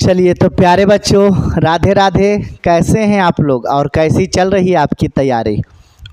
चलिए तो प्यारे बच्चों, राधे राधे। कैसे हैं आप लोग और कैसी चल रही है आपकी तैयारी?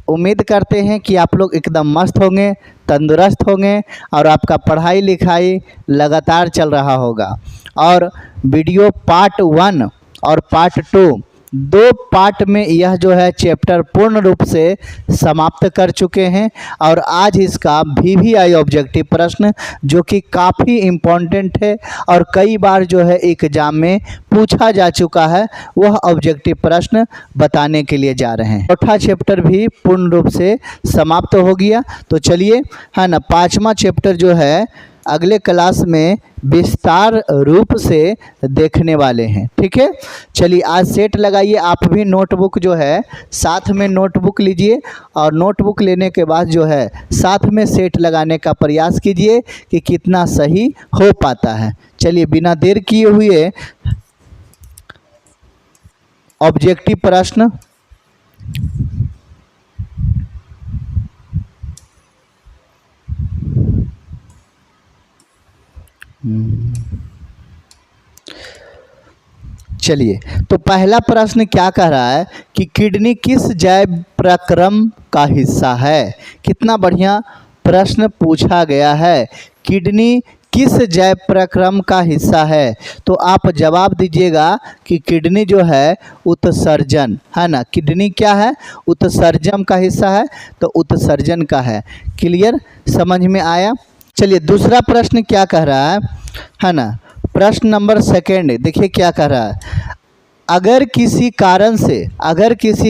उम्मीद करते हैं कि आप लोग एकदम मस्त होंगे, तंदुरुस्त होंगे और आपका पढ़ाई लिखाई लगातार चल रहा होगा। और वीडियो पार्ट 1 और पार्ट 2 दो पार्ट में यह जो है चैप्टर पूर्ण रूप से समाप्त कर चुके हैं। और आज इसका VVI ऑब्जेक्टिव प्रश्न जो कि काफ़ी इम्पोर्टेंट है और कई बार जो है एग्जाम में पूछा जा चुका है, वह ऑब्जेक्टिव प्रश्न बताने के लिए जा रहे हैं। चौथा चैप्टर भी पूर्ण रूप से समाप्त हो गया। तो चलिए है ना, 5वां चैप्टर जो है अगले क्लास में विस्तार रूप से देखने वाले हैं। ठीक है, चलिए आज सेट लगाइए। आप भी नोटबुक जो है साथ में नोटबुक लीजिए और नोटबुक लेने के बाद जो है साथ में सेट लगाने का प्रयास कीजिए कि कितना सही हो पाता है। चलिए बिना देर किए हुए ऑब्जेक्टिव प्रश्न चलिए तो पहला प्रश्न क्या कह रहा है कि किडनी किस जैव प्रक्रम का हिस्सा है। कितना बढ़िया प्रश्न पूछा गया है, किडनी किस जैव प्रक्रम का हिस्सा है। तो आप जवाब दीजिएगा कि किडनी जो है उत्सर्जन है ना। किडनी क्या है? उत्सर्जन का हिस्सा है, तो उत्सर्जन का है। क्लियर, समझ में आया? चलिए दूसरा प्रश्न क्या कह रहा है ना। प्रश्न नंबर 2 देखिए क्या कह रहा है। अगर किसी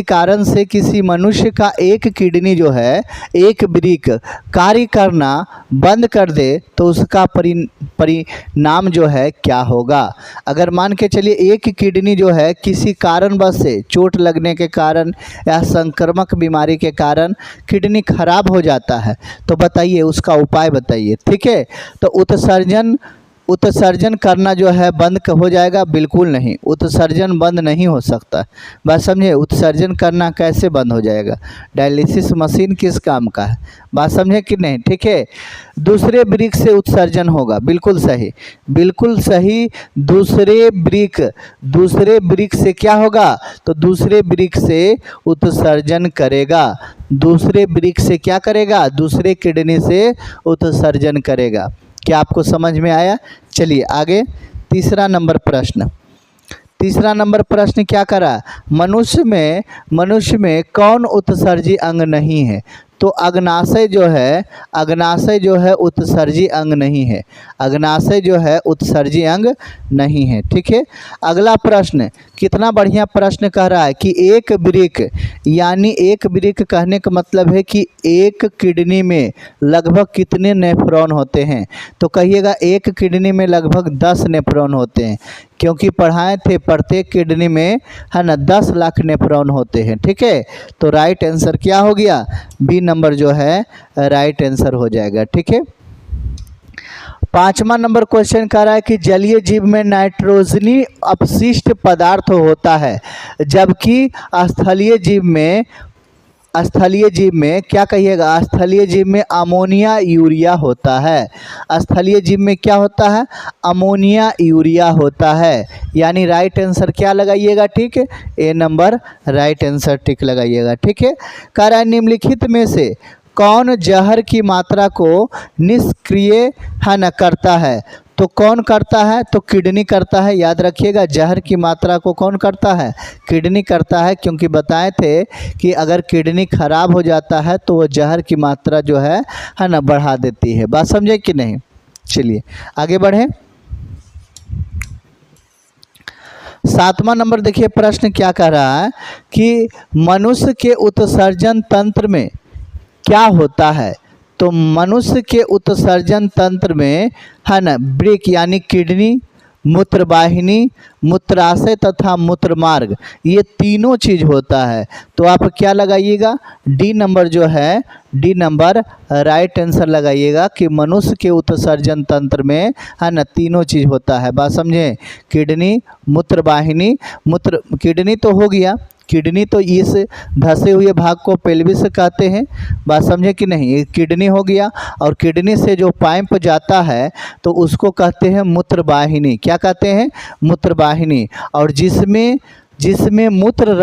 कारण से किसी मनुष्य का एक किडनी जो है, एक वृक्क कार्य करना बंद कर दे तो उसका परिणाम जो है क्या होगा। अगर मान के चलिए एक किडनी जो है किसी कारणवश से, चोट लगने के कारण या संक्रामक बीमारी के कारण किडनी खराब हो जाता है, तो बताइए उसका उपाय बताइए। ठीक है, तो उत्सर्जन करना जो है बंद हो जाएगा? बिल्कुल नहीं, उत्सर्जन बंद नहीं हो सकता। बात समझे? उत्सर्जन करना कैसे बंद हो जाएगा? डायलिसिस मशीन किस काम का है? बात समझे कि नहीं? ठीक है, दूसरे वृक्क से उत्सर्जन होगा। बिल्कुल सही, बिल्कुल सही। दूसरे वृक्क से क्या होगा? तो दूसरे वृक्क से उत्सर्जन करेगा। दूसरे वृक्क से क्या करेगा? दूसरे किडनी से उत्सर्जन करेगा। क्या आपको समझ में आया? चलिए आगे तीसरा नंबर प्रश्न क्या करा? मनुष्य में कौन उत्सर्जी अंग नहीं है? तो अग्नाशय जो है उत्सर्जी अंग नहीं है। अग्नाशय जो है उत्सर्जी अंग नहीं है। ठीक है, अगला प्रश्न कितना बढ़िया प्रश्न कह रहा है कि एक वृक्क, यानी एक वृक्क कहने का मतलब है कि एक किडनी में लगभग कितने नेफ्रॉन होते हैं? तो कहिएगा एक किडनी में लगभग 10 नेफ्रॉन होते हैं, क्योंकि पढ़ाए थे प्रत्येक किडनी में है ना 10 लाख नेफ्रॉन होते हैं। ठीक है, तो राइट आंसर क्या हो गया? बी नंबर जो है राइट आंसर हो जाएगा। ठीक है, 5वां नंबर क्वेश्चन कह रहा है कि जलीय जीव में नाइट्रोजनी अपशिष्ट पदार्थ होता है, जबकि स्थलीय जीव में क्या कहिएगा? स्थलीय जीव में अमोनिया यूरिया होता है। स्थलीय जीव में क्या होता है? अमोनिया यूरिया होता है। यानी राइट आंसर क्या लगाइएगा? ठीक है, ए नंबर राइट आंसर टिक लगाइएगा। ठीक है, कह रहा है निम्नलिखित में से कौन जहर की मात्रा को निष्क्रिय है न करता है? तो कौन करता है? तो किडनी करता है। याद रखिएगा, जहर की मात्रा को कौन करता है? किडनी करता है, क्योंकि बताए थे कि अगर किडनी खराब हो जाता है तो वो जहर की मात्रा जो है ना बढ़ा देती है। बात समझे कि नहीं? चलिए आगे बढ़ें। 7वां नंबर देखिए प्रश्न क्या कह रहा है कि मनुष्य के उत्सर्जन तंत्र में क्या होता है? तो मनुष्य के उत्सर्जन तंत्र में है ना वृक्क यानी किडनी, मूत्रवाहिनी, मूत्राशय तथा मूत्रमार्ग, ये तीनों चीज होता है। तो आप क्या लगाइएगा? डी नंबर जो है, डी नंबर राइट आंसर लगाइएगा कि मनुष्य के उत्सर्जन तंत्र में है ना तीनों चीज होता है। बात समझे? किडनी, मूत्रवाहिनी, किडनी तो हो गया, किडनी तो इस धसे हुए भाग को पेल्विस कहते हैं। बात समझे कि नहीं। ये किडनी हो गया और किडनी से जो पाइप जाता है तो उसको कहते हैं मूत्रवाहिनी। क्या कहते हैं? मूत्रवाहिनी। और जिसमें मूत्र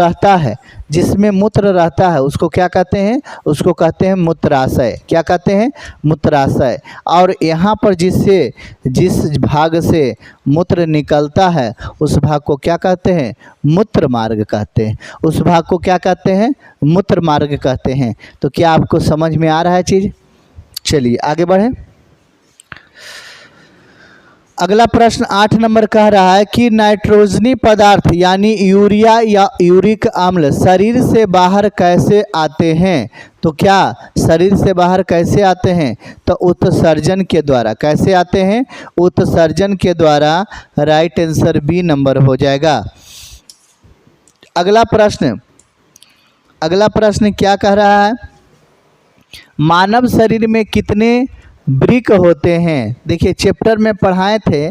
रहता है उसको क्या कहते हैं? उसको कहते हैं मूत्राशय। क्या कहते हैं? मूत्राशय। और यहाँ पर जिस भाग से मूत्र निकलता है उस भाग को क्या कहते हैं? मूत्र मार्ग कहते हैं। उस भाग को क्या कहते हैं? मूत्र मार्ग कहते हैं। तो क्या आपको समझ में आ रहा है चीज़? चलिए आगे बढ़ें। अगला प्रश्न 8 नंबर कह रहा है कि नाइट्रोजनी पदार्थ यानी यूरिया या यूरिक अम्ल शरीर से बाहर कैसे आते हैं? तो क्या शरीर से बाहर कैसे आते हैं? तो उत्सर्जन के द्वारा। कैसे आते हैं? उत्सर्जन के द्वारा। राइट आंसर बी नंबर हो जाएगा। अगला प्रश्न क्या कह रहा है? मानव शरीर में कितने वृक्क होते हैं? देखिए चैप्टर में पढ़ाए थे,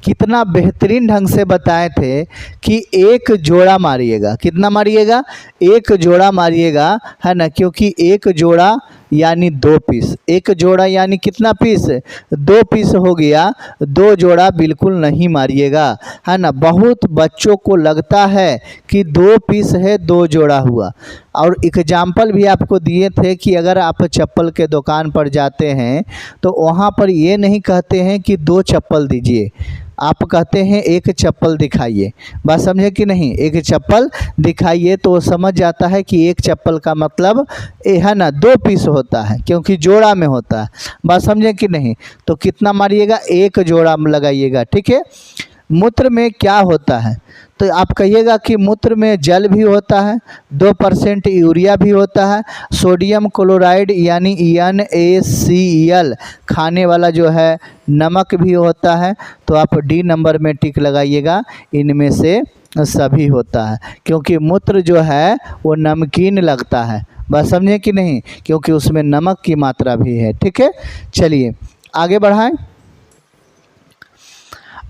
कितना बेहतरीन ढंग से बताए थे कि एक जोड़ा मारिएगा। कितना मारिएगा? एक जोड़ा मारिएगा, है ना, क्योंकि एक जोड़ा यानी 2 पीस। एक जोड़ा यानी कितना पीस? 2 पीस हो गया। 2 जोड़ा बिल्कुल नहीं मारिएगा, है ना। बहुत बच्चों को लगता है कि 2 पीस है, 2 जोड़ा हुआ। और एग्जाम्पल भी आपको दिए थे कि अगर आप चप्पल के दुकान पर जाते हैं तो वहाँ पर ये नहीं कहते हैं कि 2 चप्पल दीजिए, आप कहते हैं 1 चप्पल दिखाइए। बात समझे कि नहीं? 1 चप्पल दिखाइए तो वो समझ जाता है कि 1 चप्पल का मतलब है ना 2 पीस होता है, क्योंकि जोड़ा में होता है। बात समझे कि नहीं? तो कितना मारिएगा? 1 जोड़ा लगाइएगा। ठीक है। मूत्र में क्या होता है? तो आप कहिएगा कि मूत्र में जल भी होता है, 2% यूरिया भी होता है, सोडियम क्लोराइड यानी NaCl खाने वाला जो है नमक भी होता है। तो आप डी नंबर में टिक लगाइएगा, इनमें से सभी होता है, क्योंकि मूत्र जो है वो नमकीन लगता है। बस समझे कि नहीं? क्योंकि उसमें नमक की मात्रा भी है। ठीक है। चलिए आगे बढ़ाएं।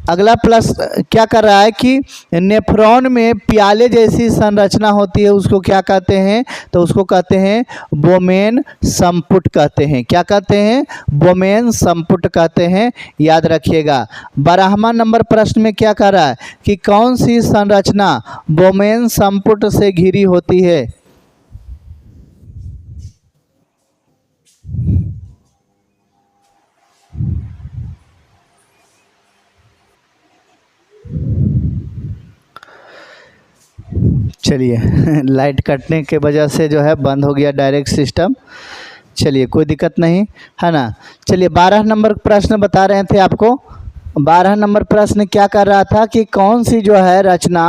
अगला प्लस क्या कर रहा है कि नेफ्रॉन में प्याले जैसी संरचना होती है, उसको क्या कहते हैं? तो उसको कहते हैं बोमेन संपुट कहते हैं। क्या कहते हैं? बोमेन संपुट कहते हैं। याद रखिएगा। 12वां नंबर प्रश्न में क्या कह रहा है कि कौन सी संरचना बोमेन संपुट से घिरी होती है? चलिए लाइट कटने के वजह से जो है बंद हो गया डायरेक्ट सिस्टम। चलिए कोई दिक्कत नहीं, है ना। चलिए 12 नंबर प्रश्न बता रहे थे आपको। 12 नंबर प्रश्न क्या कर रहा था कि कौन सी जो है रचना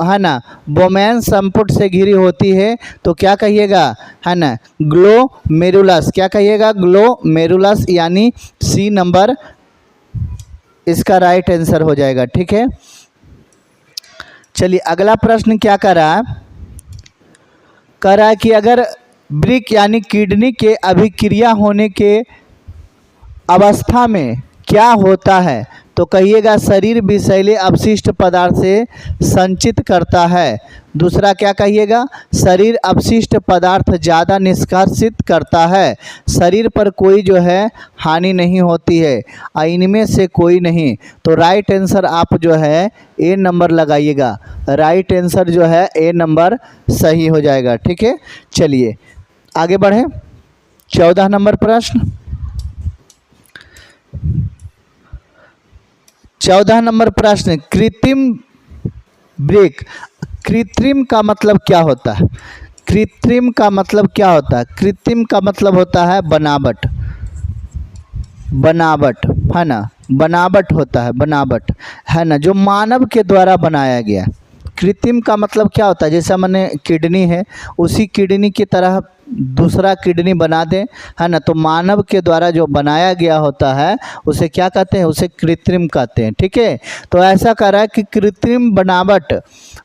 है ना बोमेन संपुट से घिरी होती है? तो क्या कहिएगा, है ना, ग्लोमेरुलस। क्या कहिएगा? ग्लोमेरुलस यानी सी नंबर इसका राइट आंसर हो जाएगा। ठीक है। चलिए अगला प्रश्न क्या कर रहा है? कह रहा है कि अगर वृक्क यानी किडनी के अभिक्रिया होने के अवस्था में क्या होता है? तो कहिएगा शरीर विषैले अपशिष्ट पदार्थ से संचित करता है। दूसरा क्या कहिएगा? शरीर अपशिष्ट पदार्थ ज़्यादा निष्कासित करता है। शरीर पर कोई जो है हानि नहीं होती है। इनमें से कोई नहीं। तो राइट आंसर आप जो है ए नंबर लगाइएगा। राइट आंसर जो है ए नंबर सही हो जाएगा। ठीक है। चलिए आगे बढ़ें। 14 नंबर प्रश्न। 14 नंबर प्रश्न, कृत्रिम वृक्क। कृत्रिम का मतलब क्या होता है? कृत्रिम का मतलब क्या होता है? कृत्रिम का मतलब होता है बनावट। बनावट, है ना, बनावट होता है, बनावट, है ना, जो मानव के द्वारा बनाया गया। कृत्रिम का मतलब क्या होता है? जैसा मैंने किडनी है, उसी किडनी की तरह दूसरा किडनी बना दें, है ना, तो मानव के द्वारा जो बनाया गया होता है उसे क्या कहते हैं? उसे कृत्रिम कहते हैं। ठीक है। तो ऐसा कह रहा है कि कृत्रिम बनावट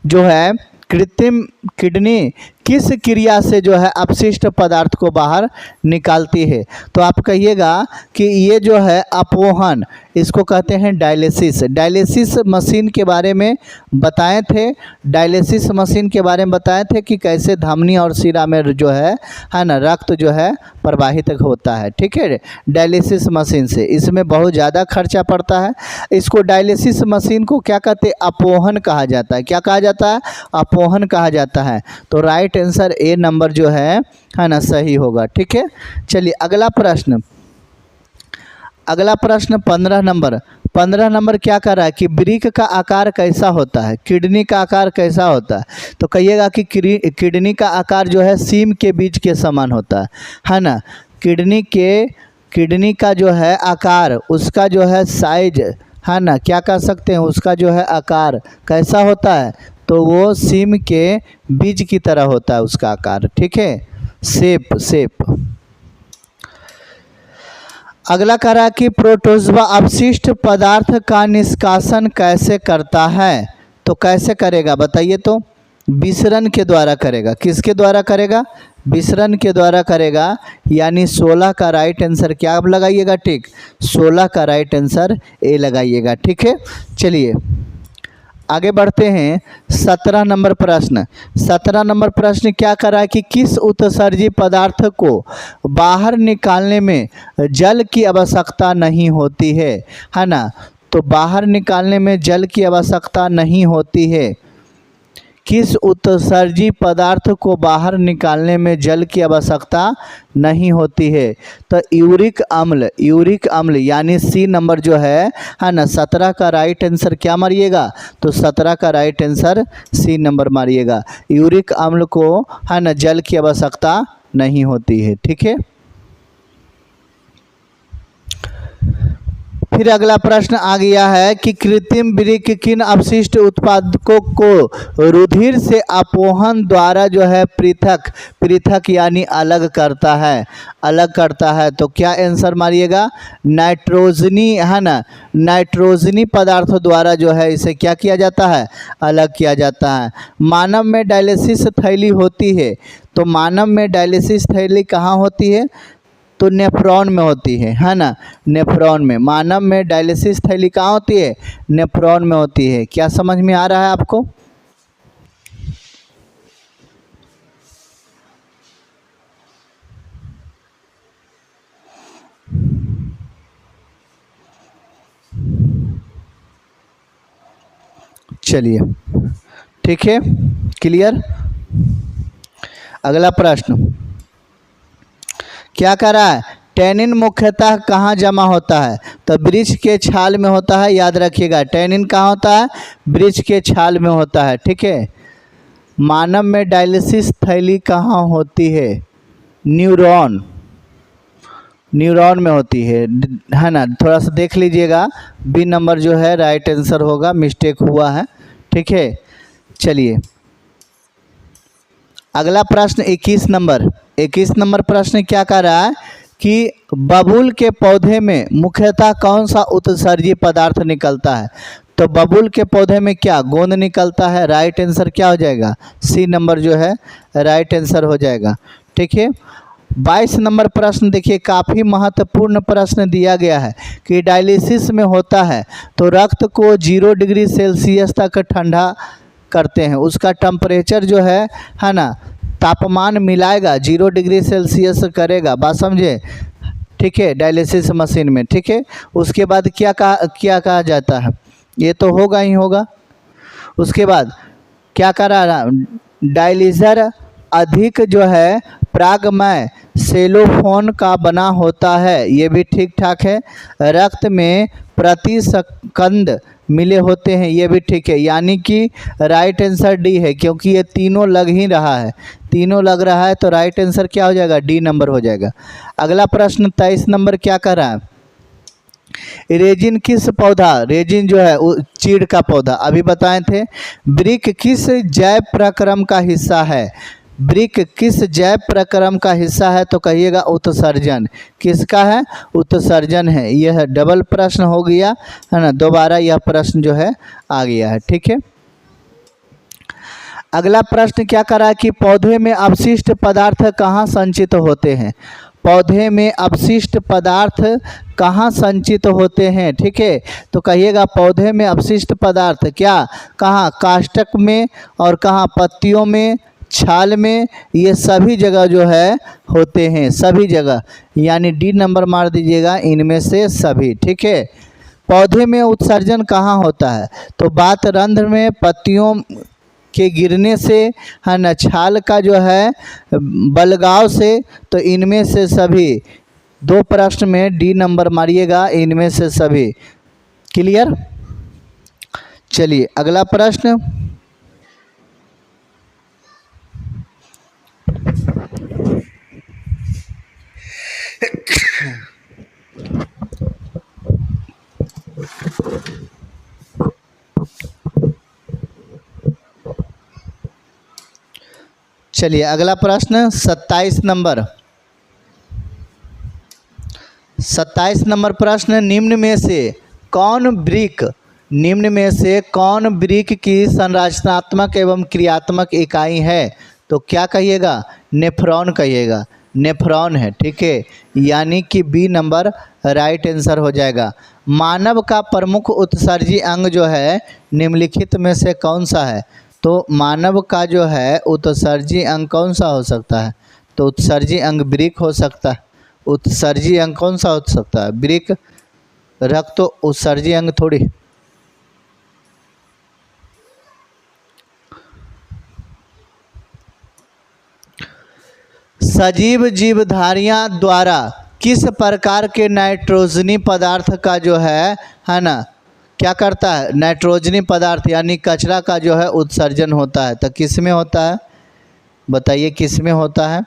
जो है, कृत्रिम किडनी किस क्रिया से जो है अपशिष्ट पदार्थ को बाहर निकालती है? तो आप कहिएगा कि ये जो है अपवहन इसको कहते हैं डायलिसिस। डायलिसिस मशीन के बारे में बताए थे, डायलिसिस मशीन के बारे में बताए थे कि कैसे धमनी और शिरा में जो है ना रक्त जो है प्रवाहित होता है। ठीक है, डायलिसिस मशीन से इसमें बहुत ज़्यादा खर्चा पड़ता है। इसको डायलिसिस मशीन को क्या कहते हैं, अपोहन कहा जाता है। क्या कहा जाता है, अपोहन कहा जाता है। तो राइट आंसर ए नंबर जो है ना सही होगा। ठीक है, चलिए अगला प्रश्न, अगला प्रश्न 15 नंबर क्या कर रहा है कि वृक्क का आकार कैसा होता है, किडनी का आकार कैसा होता है। तो कहिएगा कि किडनी का आकार जो है सीम के बीज के समान होता है ना। किडनी का जो है आकार, उसका जो है साइज है ना, क्या कह सकते हैं, उसका जो है आकार कैसा होता है, तो वो सीम के बीज की तरह होता है उसका आकार। ठीक है, शेप। अगला कह रहा है कि प्रोटोजवा अपशिष्ट पदार्थ का निष्कासन कैसे करता है। तो कैसे करेगा बताइए, तो विसरण के द्वारा करेगा। किसके द्वारा करेगा, विसरण के द्वारा करेगा। यानी 16 का राइट आंसर क्या आप लगाइएगा, ठीक, 16 का राइट आंसर ए लगाइएगा। ठीक है, चलिए आगे बढ़ते हैं। 17 नंबर प्रश्न, 17 नंबर प्रश्न क्या कर रहा है कि किस उत्सर्जी पदार्थ को बाहर निकालने में जल की आवश्यकता नहीं होती है ना। तो बाहर निकालने में जल की आवश्यकता नहीं होती है। किस उत्सर्जी पदार्थ को बाहर निकालने में जल की आवश्यकता नहीं होती है। तो यूरिक अम्ल यानी सी नंबर जो है ना 17 का राइट आंसर क्या मारिएगा, तो 17 का राइट आंसर सी नंबर मारिएगा। यूरिक अम्ल को है ना जल की आवश्यकता नहीं होती है। ठीक है, फिर अगला प्रश्न आ गया है कि कृत्रिम वृक्क किन अपशिष्ट उत्पादकों को रुधिर से अपोहन द्वारा जो है पृथक यानी अलग करता है। तो क्या आंसर मारिएगा, नाइट्रोजनी है ना, नाइट्रोजनी पदार्थों द्वारा जो है इसे क्या किया जाता है, अलग किया जाता है। मानव में डायलिसिस थैली होती है। तो मानव में डायलिसिस थैली कहाँ होती है, तो नेफ्रॉन में होती है ना। नेफ्रॉन में, मानव में डायलिसिस थैली कहाँ होती है, नेफ्रॉन में होती है। क्या समझ में आ रहा है आपको। चलिए ठीक है, क्लियर। अगला प्रश्न क्या कर रहा है, टैनिन मुख्यतः कहाँ जमा होता है। तो वृक्ष के छाल में होता है, याद रखिएगा। टैनिन कहाँ होता है, वृक्ष के छाल में होता है। ठीक है, मानव में डायलिसिस थैली कहाँ होती है, न्यूरॉन में होती है ना। थोड़ा सा देख लीजिएगा, बी नंबर जो है राइट आंसर होगा, मिस्टेक हुआ है। ठीक है, चलिए अगला प्रश्न 21 नंबर प्रश्न क्या कर रहा है कि बबूल के पौधे में मुख्यतः कौन सा उत्सर्जी पदार्थ निकलता है। तो बबूल के पौधे में क्या गोंद निकलता है। राइट आंसर क्या हो जाएगा, सी नंबर जो है राइट आंसर हो जाएगा। ठीक है, 22 नंबर प्रश्न देखिए, काफ़ी महत्वपूर्ण प्रश्न दिया गया है कि डायलिसिस में होता है तो रक्त को 0 डिग्री सेल्सियस तक ठंडा करते हैं। उसका टेम्परेचर जो है ना, तापमान मिलाएगा 0 डिग्री सेल्सियस करेगा, बात समझे। ठीक है, डायलिसिस मशीन में। ठीक है, उसके बाद क्या कहा जाता है, ये तो होगा ही होगा। उसके बाद क्या करा रहा, डायलिजर अधिक जो है प्रागमय सेलोफोन का बना होता है, ये भी ठीक ठाक है। रक्त में प्रति सेकंड मिले होते हैं, ये भी ठीक है। यानी कि राइट आंसर डी है, क्योंकि ये तीनों लग ही रहा है, तीनों लग रहा है, तो राइट आंसर क्या हो जाएगा, डी नंबर हो जाएगा। अगला प्रश्न 23 नंबर क्या कर रहा है, रेजिन किस पौधा, रेजिन जो है चीड़ का पौधा अभी बताए थे। वृक्क किस जैव प्रक्रम का हिस्सा है, वृक्क किस जैव प्रक्रम का हिस्सा है। तो कहिएगा उत्सर्जन। किसका है, उत्सर्जन है। यह डबल प्रश्न हो गया है ना, दोबारा यह प्रश्न जो है आ गया है। ठीक है, अगला प्रश्न क्या करा है कि पौधे में अपशिष्ट पदार्थ कहाँ संचित होते हैं। पौधे में अपशिष्ट पदार्थ कहाँ संचित होते हैं? ठीक है, तो कहिएगा पौधे में अपशिष्ट पदार्थ क्या कहाँ? काष्ठक में, और कहाँ? पत्तियों में, छाल में, ये सभी जगह जो है होते हैं, सभी जगह, यानी डी नंबर मार दीजिएगा, इनमें से सभी। ठीक है, पौधे में उत्सर्जन कहाँ होता है? तो बात रंध्र में, पत्तियों के गिरने से, है न, छाल का जो है बलगाव से, तो इनमें से सभी। दो प्रश्न में डी नंबर मारिएगा, इनमें से सभी। क्लियर? चलिए अगला प्रश्न। चलिए अगला प्रश्न 27 नंबर। 27 नंबर प्रश्न, निम्न में से कौन वृक्क की संरचनात्मक एवं क्रियात्मक इकाई है? तो क्या कहिएगा? नेफ्रॉन कहिएगा, नेफ्रॉन है। ठीक है, यानी कि बी नंबर राइट आंसर हो जाएगा। मानव का प्रमुख उत्सर्जी अंग जो है निम्नलिखित में से कौन सा है? तो मानव का जो है उत्सर्जी अंग कौन सा हो सकता है? तो उत्सर्जी अंग वृक्क हो सकता है। उत्सर्जी अंग कौन सा हो सकता है? वृक्क। रक्त तो उत्सर्जी अंग थोड़ी। सजीव जीवधारियां द्वारा किस प्रकार के नाइट्रोजनी पदार्थ का जो है ना, क्या करता है? नाइट्रोजनी पदार्थ यानी कचरा का जो है उत्सर्जन होता है। तो किस में होता है? बताइए किस में होता है?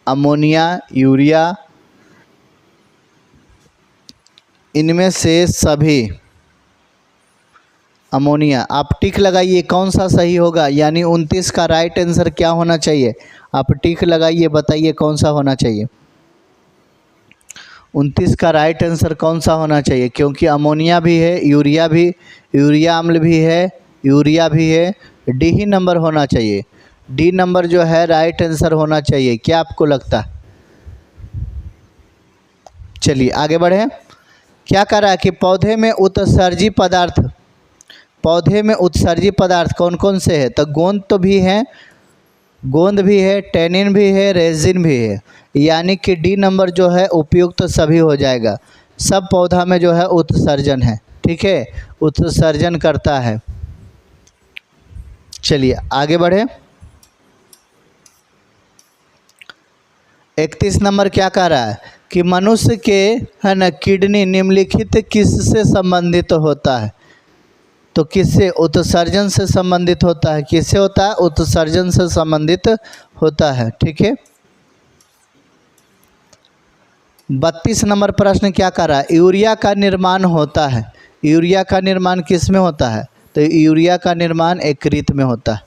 अमोनिया, यूरिया, इनमें से सभी। अमोनिया। आप टिक लगाइए कौन सा सही होगा, यानी 29 का राइट आंसर क्या होना चाहिए? आप टिक लगाइए, बताइए कौन सा होना चाहिए? 29 का राइट आंसर कौन सा होना चाहिए? क्योंकि अमोनिया भी है, यूरिया अम्ल भी है, यूरिया भी है। डी ही नंबर होना चाहिए। डी नंबर जो है राइट आंसर होना चाहिए। क्या आपको लगता है? चलिए आगे बढ़े। क्या कह रहा है कि पौधे में उत्सर्जी पदार्थ कौन कौन से है? तो गोंद तो भी है, गोंद भी है, टैनिन भी है, रेजिन भी है, यानी कि डी नंबर जो है उपयुक्त तो सभी हो जाएगा। सब पौधा में जो है उत्सर्जन है। ठीक है, उत्सर्जन करता है। चलिए आगे बढ़े। 31 नंबर क्या कह रहा है कि मनुष्य के, है ना, किडनी निम्नलिखित किससे संबंधित होता है? तो किससे? उत्सर्जन से संबंधित होता है। किससे होता है? उत्सर्जन से संबंधित होता है। ठीक है, 32 नंबर प्रश्न क्या कर रहा है? यूरिया का निर्माण होता है। यूरिया का निर्माण किस में होता है? तो यूरिया का निर्माण यकृत में होता है।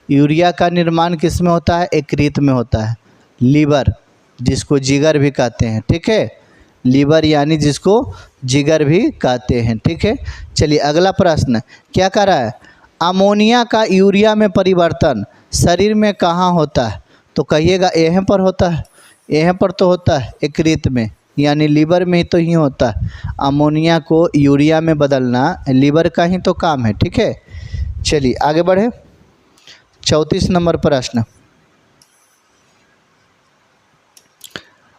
यूरिया का निर्माण किस में होता है? यकृत में होता है। लीवर, जिसको जिगर भी कहते हैं। ठीक है, लीवर यानी जिसको जिगर भी कहते हैं। ठीक है, चलिए अगला प्रश्न क्या कर रहा है? अमोनिया का यूरिया में परिवर्तन शरीर में कहाँ होता है? तो कहिएगा यहाँ पर होता है। यहाँ पर तो होता है यकृत में, यानी लीवर में तो ही होता है। अमोनिया को यूरिया में बदलना लीवर का ही तो काम है। ठीक है, चलिए आगे बढ़े। 34 नंबर प्रश्न,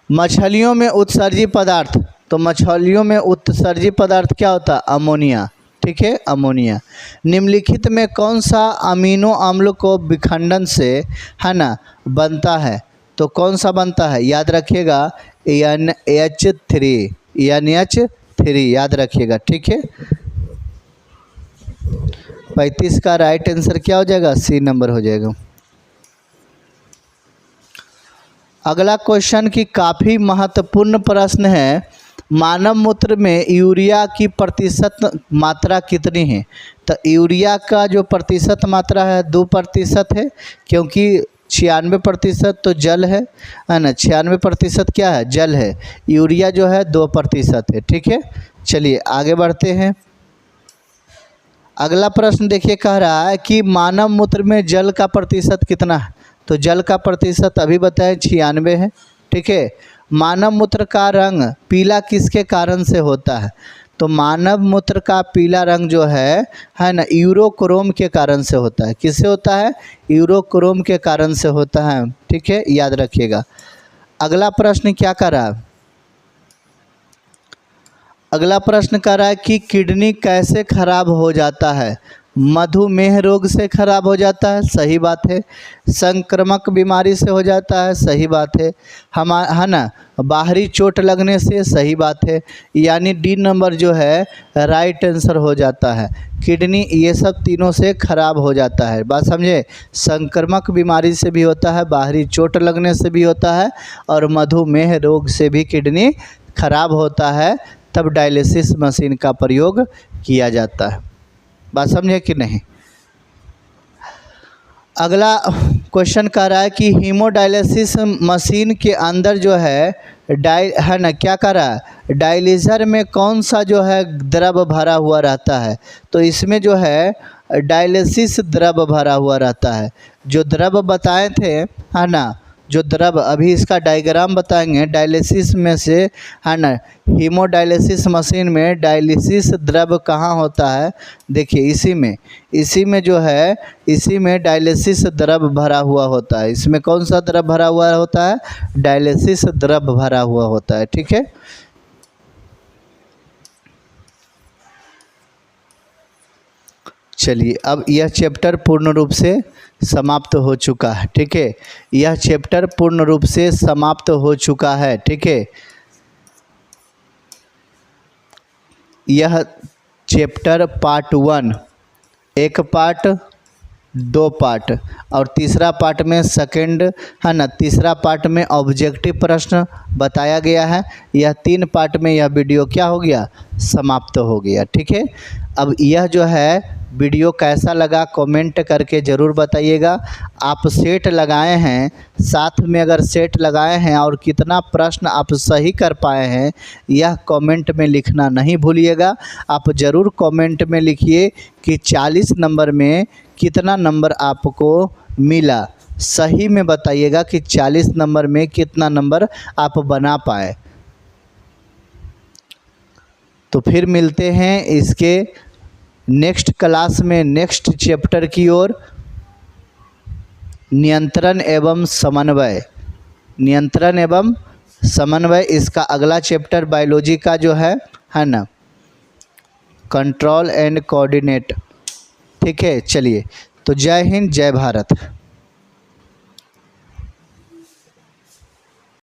मछलियों में उत्सर्जी पदार्थ। तो मछलियों में उत्सर्जी पदार्थ क्या होता है? अमोनिया। ठीक है, अमोनिया। निम्नलिखित में कौन सा अमीनो अम्ल को विखंडन से, है ना, बनता है? तो कौन सा बनता है? याद रखिएगा NH3, NH3 याद रखिएगा। ठीक है, 35 का राइट आंसर क्या हो जाएगा? सी नंबर हो जाएगा। अगला क्वेश्चन की काफ़ी महत्वपूर्ण प्रश्न है, मानव मूत्र में यूरिया की प्रतिशत मात्रा कितनी है? तो यूरिया का जो प्रतिशत मात्रा है 2% है, क्योंकि 96% तो जल है ना। 96% क्या है? जल है। यूरिया जो है 2% है। ठीक है, चलिए आगे बढ़ते हैं। अगला प्रश्न देखिए, कह रहा है कि मानव मूत्र में जल का प्रतिशत कितना है? तो जल का प्रतिशत अभी बताएं 96 है। ठीक है, मानव मूत्र का रंग पीला किसके कारण से होता है? तो मानव मूत्र का पीला रंग जो है ना, यूरोक्रोम के कारण से होता है। किससे होता है? यूरोक्रोम के कारण से होता है। ठीक है, याद रखिएगा। अगला प्रश्न क्या कर रहा है? अगला प्रश्न कर रहा है कि किडनी कैसे खराब हो जाता है? मधुमेह रोग से खराब हो जाता है, सही बात है। संक्रामक बीमारी से हो जाता है, सही बात है। है ना, बाहरी चोट लगने से, सही बात है। यानी डी नंबर जो है राइट आंसर हो जाता है। किडनी ये सब तीनों से खराब हो जाता है। बात समझे? संक्रामक बीमारी से भी होता है, बाहरी चोट लगने से भी होता है, और मधुमेह रोग से भी किडनी खराब होता है, तब डायलिसिस मशीन का प्रयोग किया जाता है। बात समझे कि नहीं? अगला क्वेश्चन कह रहा है कि हीमोडायलिसिस मशीन के अंदर जो है है ना, क्या कर रहा है? डायलिजर में कौन सा जो है द्रव भरा हुआ रहता है? तो इसमें जो है डायलिसिस द्रव भरा हुआ रहता है। जो द्रव बताए थे, है ना, जो द्रव अभी इसका डायग्राम बताएंगे डायलिसिस में से, है ना, हीमोडायलिसिस मशीन में डायलिसिस द्रव कहाँ होता है? देखिए इसी में जो है, इसी में डायलिसिस द्रव भरा हुआ होता है। इसमें कौन सा द्रव भरा हुआ होता है? डायलिसिस द्रव भरा हुआ होता है। ठीक है, चलिए अब यह चैप्टर पूर्ण रूप से समाप्त हो चुका है। ठीक है, यह चैप्टर पूर्ण रूप से समाप्त हो चुका है। ठीक है, यह चैप्टर पार्ट 1, एक पार्ट, 2 पार्ट, और तीसरा पार्ट में सेकंड, है ना, तीसरा पार्ट में ऑब्जेक्टिव प्रश्न बताया गया है। यह 3 पार्ट में यह वीडियो क्या हो गया? समाप्त हो गया। ठीक है, अब यह जो है वीडियो कैसा लगा कमेंट करके ज़रूर बताइएगा। आप सेट लगाए हैं, साथ में अगर सेट लगाए हैं और कितना प्रश्न आप सही कर पाए हैं, यह कमेंट में लिखना नहीं भूलिएगा। आप ज़रूर कमेंट में लिखिए कि 40 नंबर में कितना नंबर आपको मिला। सही में बताइएगा कि 40 नंबर में कितना नंबर आप बना पाए। तो फिर मिलते हैं इसके नेक्स्ट क्लास में, नेक्स्ट चैप्टर की ओर, नियंत्रण एवं समन्वय। नियंत्रण एवं समन्वय, इसका अगला चैप्टर बायोलॉजी का जो है ना, कंट्रोल एंड कोऑर्डिनेट। ठीक है, चलिए, तो जय हिंद, जय भारत।